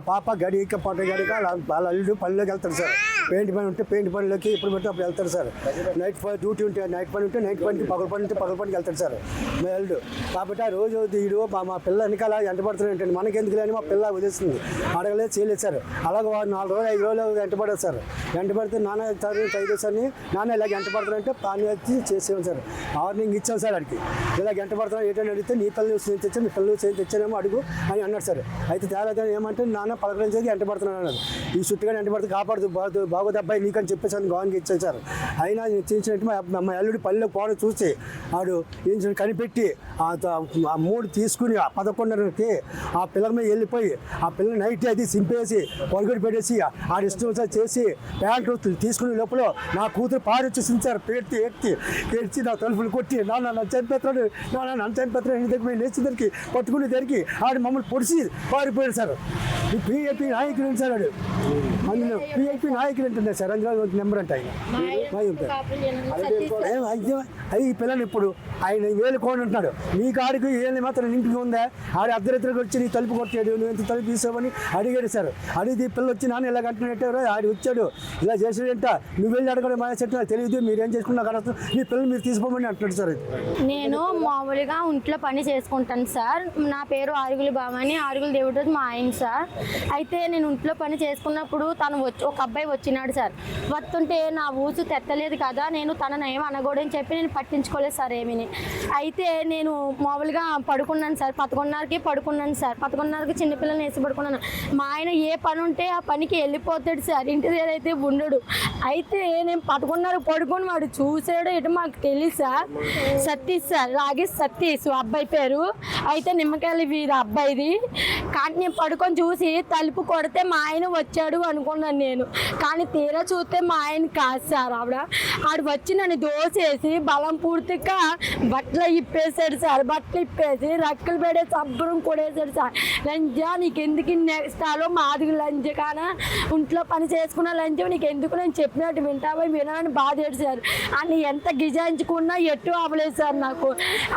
పాప గడిక పొట్ట గడిక వాళ్ళ అల్లుడు పనిలోకి వెళ్తాడు సార్. పెయింట్ పని ఉంటే పెయింట్ పనిలోకి ఇప్పుడు పెడితే అప్పుడు వెళ్తాడు సార్. నైట్ డ్యూటీ ఉంటే నైట్ పని ఉంటే నైట్ పనికి, పగల పని ఉంటే పగల పనికి వెళ్తాడు సార్ మా అల్లుడు. కాబట్టి ఆ రోజు వీడు మా పిల్ల వెనకాల ఎంటపడుతున్నాడు ఏంటంటే మనకెందుకు లేని మా పిల్ల వదిలేస్తుంది, అడగలేదు చేయలేదు సార్. అలాగే 4 రోజులు 5 రోజులు ఎంటపడదు సార్. ఎంటపడితే నాన్న ఖైదేశాన్ని నాన్న ఇలాగ ఎంటపడుతున్నాడంటే పాని వచ్చి చేసేవాం సార్. వార్నింగ్ ఇచ్చాం సార్ వాడికి, ఇలాగ ఎంటపడుతున్నాడు ఏంటని అడిగితే నీ పిల్లలు చేసి తెచ్చాను, నీ పిల్లలు చేసి తెచ్చానేమో అడుగు అని అన్నాడు సార్. అయితే తేడా ఏమంటే నాన్న పలకరించేది ఎంటపడుతున్నాడు అన్నారు. ఈ చుట్టుగా ఎంటపడితే కాపాడుతూ బాగోదు అబ్బాయి నీకని చెప్పేసి గవర్నమెంట్ ఇచ్చాను సార్. అయినా చేసినట్టు మా అల్లుడి పల్లెలో పోవడం చూసి ఆడు కనిపెట్టి ఆ 3 తీసుకుని 11:30కి ఆ పిల్లల మీద వెళ్ళిపోయి ఆ పిల్ల నైట్ అది సింపేసి పొరగడి పెట్టేసి ఆ ఇష్టం చేసి ప్యాంటు తీసుకునే లోపల నా కూతురు పారొచ్చేసింది సార్. ఏడ్చి నా తలుపులు కొట్టి నన్ను చంపేస్తాడు, నన్ను చంపేస్తాడు ఇంటి దగ్గర లేచి పట్టుకునే దగ్గరికి ఆడు మమ్మల్ని పొడిచి పారిపోయాడు సార్. ఈ పిఐపి నాయకుడు సార్ ఆడు, అందులో పిఐపి నాయకుడు అంటున్నారు సార్. అందులో నెంబర్ అంటే అది ఈ పిల్లని ఇప్పుడు ఆయన వేలుకోని అంటున్నాడు. నీ కాడికి ఏళ్ళు మాత్రం ఇంటికి ఉందా, ఆడి అర్ధరాత్రికి వచ్చి నీ తలుపు కొట్టాడు, నువ్వు ఎంత తలుపు తీసావని అడిగాడు సార్. అడిగి ఈ పిల్ల వచ్చి నాన్న ఇలా కంటున్నట్టారు, ఆడి వచ్చాడు ఇలా చేసాడంట, నువ్వు వెళ్ళి అడగడం మా చెట్టు నాకు తెలియదు, మీరేం చేసుకున్నా కదా మీ పిల్లలు మీరు తీసుకోమని అంటున్నాడు సార్. నేను మామూలుగా ఇంట్లో పని చేసుకుంటాను సార్. నా పేరు ఆరుగుల భామని, ఆరుగుల దేవుడు మా ఆయన సార్. అయితే నేను ఇంట్లో పని చేసుకున్నప్పుడు తను ఒక అబ్బాయి వచ్చినాడు సార్. వస్తుంటే నా ఊసు తెత్తలేదు కదా, నేను తనను ఏమి అనకూడదని చెప్పి నేను పట్టించుకోలేదు సార్ ఏమీని. అయితే నేను మామూలుగా పడుకున్నాను సార్, 11:30కి పడుకున్నాను సార్. 11:30కి చిన్నపిల్లల్ని వేసి పడుకున్నాను. మా ఆయన ఏ పని ఉంటే ఆ పనికి వెళ్ళిపోతాడు సార్, ఇంటి దగ్గర అయితే ఉండడు. అయితే నేను 11:30 పడుకొని వాడు చూసాడు ఇటు మాకు తెలియదు సార్. సతీష్ సార్, రాగేష్ సతీష్ అబ్బాయి పేరు. అయితే నిమ్మకాయలు వీరు అబ్బాయిది. కానీ నేను పడుకొని చూసి తలుపు కొడితే మా ఆయన వచ్చాడు అనుకున్నాను నేను. కానీ తీరా చూస్తే మా ఆయన కాదు సార్. ఆడు వచ్చి నన్ను దోసేసి బలం పూర్తిగా బట్టలు ఇప్పేశాడు సార్. బట్టలు ఇప్పేసి రక్కలు పెడే సబ్బరం కొడేశాడు సార్. లంజా నీకు ఎందుకు ఇస్తాలో మాది లంజ కానా, ఇంట్లో పని చేసుకున్న లంజం నీకు ఎందుకు నేను చెప్పినట్టు వింటావా వినాలని బాధేడు సార్. అని ఎంత గిజాయించుకున్నా ఎట్టు అవ్వలేదు సార్ నాకు.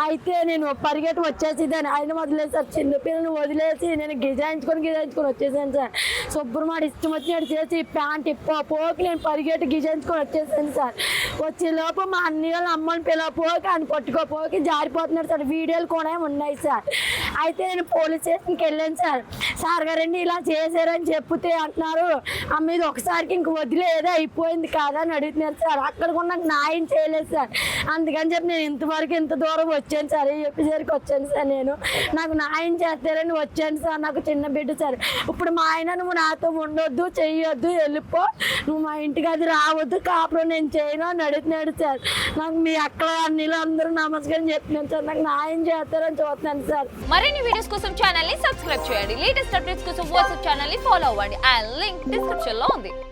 అయితే నేను పరిగెట్టి వచ్చేసేదాన్ని, ఆయన వదిలేదు సార్. చిన్నపిల్లని వదిలేసి నేను గిజాయించుకొని వచ్చేసాను సార్. శుభ్రమాడు ఇష్టం వచ్చినట్టు చేసి ప్యాంట్ పోకి నేను పరిగెట్టి గిజాయించుకొని వచ్చేసాను సార్. వచ్చే లోపు మా అన్ని వాళ్ళ అమ్మని పిల్లపోకి అని పట్టుకోపోకి జారిపోతున్నాడు సార్. వీడియోలు కూడా ఉన్నాయి సార్. అయితే నేను పోలీస్ స్టేషన్కి వెళ్ళాను సార్. సార్ గారండి ఇలా చేశారని చెప్తే అంటున్నారు, మీద ఒకసారికి ఇంక వదిలేదో అయిపోయింది కాదా అని అడుగుతున్నారు సార్. అక్కడ కూడా నాకు న్యాయం చేయలేదు సార్. అందుకని చెప్పి నేను ఇంతవరకు ఇంత దూరం వచ్చాను సార్. చెప్పేసరికి వచ్చాను సార్. నేను నాకు న్యాయం చేస్తారని వచ్చాను సార్. నాకు చిన్న బిడ్డ సార్. ఇప్పుడు మా ఆయన నువ్వు నాతో ఉండొద్దు, చెయ్యొద్దు, వెళ్ళిపో, నువ్వు మా ఇంటికి అది రావద్దు, కాపురం నేను చేయను అని అడుగుతున్నాడు సార్. నాకు మీ అక్కడ అన్నిలో అందరూ నమస్కారం చెప్తున్నాను సార్. నాకు న్యాయం చేస్తారని చూస్తున్నాను సార్. మరిన్ని వీడియోస్ కోసం ఛానల్ ని సబ్స్క్రైబ్ చేయండి. లేటెస్ట్ అప్డేట్స్ కోసం వాట్సాప్ ఛానల్ ని ఫాలో అవ్వండి. ఆ లింక్ డిస్క్రిప్షన్ లో ఉంది.